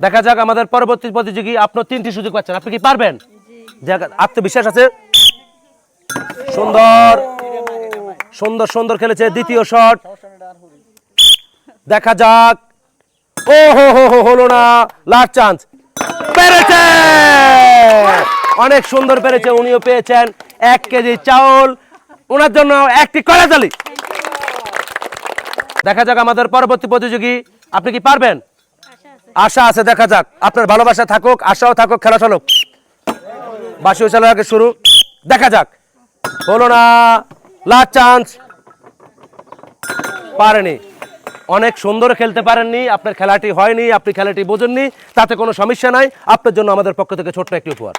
দেখা যাক আমাদের পরবর্তী প্রতিযোগী। আপনি 3টি সুযোগ পাচ্ছেন, আপনি কি পারবেন? আত্মবিশ্বাস আছে। সুন্দর সুন্দর সুন্দর খেলেছে। দ্বিতীয় শট দেখা যাক। ও হো হো হো, হলো না। লাস্ট চান্স, পেরেছে, অনেক সুন্দর পেরেছে। উনিও পেয়েছেন 1 কেজি চাউল, ওনার জন্য একটি কড়াতালি। দেখা যাক আমাদের পরবর্তী প্রতিযোগী, আপনি কি পারবেন? আশা আছে। দেখা যাক, আপনার ভালোবাসা থাকুক, আশাও থাকুক, খেলা চলুক। বাঁশি উছালের আগে শুরু, দেখা যাক। হলো না, লাস্ট চান্স, পারেনি। অনেক সুন্দর খেলতে পারেননি, আপনার খেলাটি হয়নি, আপনি খেলাটি বোঝেননি, তাতে কোনো সমস্যা নাই। আপনার জন্য আমাদের পক্ষ থেকে ছোট্ট একটি উপহার।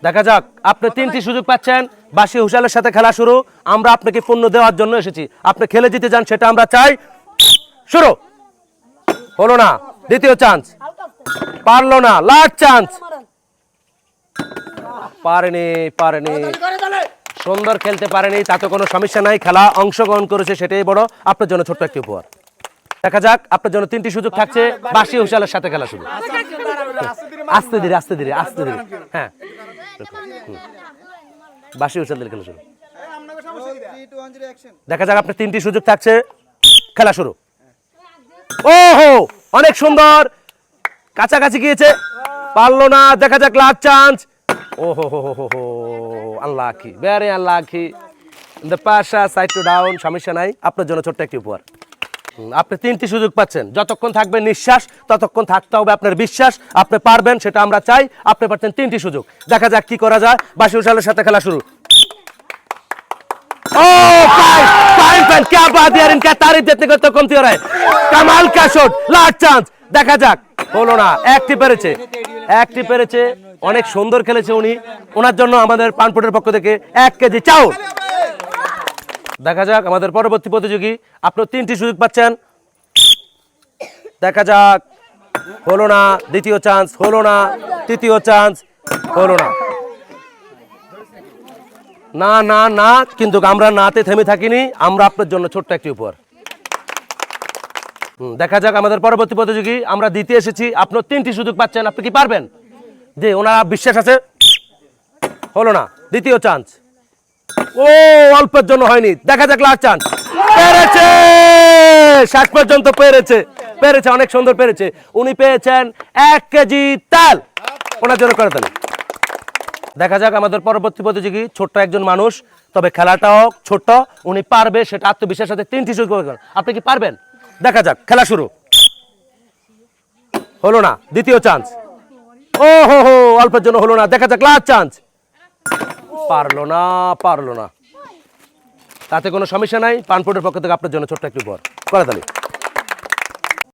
দেখা যাক, আপনি 3টি সুযোগ পাচ্ছেন। বাঁশি হুঁশিয়ালের সাথে খেলা শুরু। আমরা আপনাকে পণ্য দেওয়ার জন্য এসেছি, আপনি খেলে জিতে যান, সেটা আমরা চাই। শুরু। হলো না, দ্বিতীয় চান্স, পারলো না, লাস্ট চান্স, পারেনি পারেনি। সুন্দর খেলতে পারেনি, তাতে কোনো সমস্যা নাই, খেলা অংশগ্রহণ করেছে, সেটাই বড়। আপনার জন্য ছোট্ট একটি উপহার। দেখা যাক, আপনার জন্য 3টি সুযোগ থাকছে। বাঁশি হুঁশিয়ালের সাথে খেলা শুরু। আস্তে ধীরে আস্তে ধীরে আস্তে ধীরে, হ্যাঁ, বাঁশি হুঁশিয়াল খেলা শুরু। দেখা যাক, আপনার 3টি সুযোগ থাকছে, খেলা শুরু। ওহো, অনেক সুন্দর, কাছাকাছি গিয়েছে, পারলো না। দেখা যাক, লাস্ট চান্স। ওহো হো হো হো, আনলাকি, ভেরি আনলাকি। দ্য পাশা সাইড টু ডাউন, সমস্যা নাই। আপনার জন্য ছোট্ট একটি উপহার। আপনি 3টি সুযোগ পাচ্ছেন। যতক্ষণ থাকবে নিঃশ্বাস, ততক্ষণ থাকতে হবে আপনার বিশ্বাস। আপনি পারবেন, সেটা আমরা চাই। আপনি পাচ্ছেন 3টি সুযোগ। দেখা যাক কি করা যায়। বাঁশি হুঁশিয়ালের সাথে খেলা শুরু। क्या बात है यार, इनका तारीफ देने को तो कमती हो रहा है। कमाल का शॉट, लास्ट चांस। দেখা যাক, হলো না। একটি পেরেছে, অনেক সুন্দর খেলেছে উনি। ওনার জন্য আমাদের পানপুটের পক্ষ থেকে 1 কেজি চাউল। দেখা যাক আমাদের পরবর্তী প্রতিযোগী, আপনি 3টি সুযোগ পাচ্ছেন। দেখা যাক, হলো না। দ্বিতীয় চান্স, হলো না। তৃতীয় চান্স, হলো না। না না না, কিন্তু আমরা নাতে থেমে থাকিনি। আমরা আপনার জন্য ছোট্ট একটি উপহার। দেখা যাক আমাদের পরবর্তী প্রতিযোগী, আমরা দিতে এসেছি। আপনি 3টি সুযোগ পাচ্ছেন, আপনি কি পারবেন? যে ওনার বিশ্বাস আছে। হলো না, দ্বিতীয় চান্স। ও, অল্পের জন্য হয়নি। দেখা যাক, লাস্ট চান্স, পেরেছে, শেষ পর্যন্ত পেরেছে, অনেক সুন্দর পেরেছে। উনি পেয়েছেন 1 কেজি তেল, ওনার জন্য করে তালি। দেখা যাক আমাদের পরবর্তী প্রতিযোগী, ছোট্ট একজন মানুষ, তবে খেলাটাও ছোট্ট। উনি পারবে, সেটা আত্মবিশ্বাসের সাথে 3টি সুযোগ পাবেন। আপনি কি পারবেন? দেখা যাক, খেলা শুরু। হলো না, দ্বিতীয় চান্স। ও হো হো, অল্পের জন্য হলো না। দেখা যাক, লাস্ট চান্স, পারলো না। তাতে কোনো সমস্যা নাই। পানপুটের পক্ষ থেকে আপনার জন্য ছোট্ট একটু উপহার। করে তালি।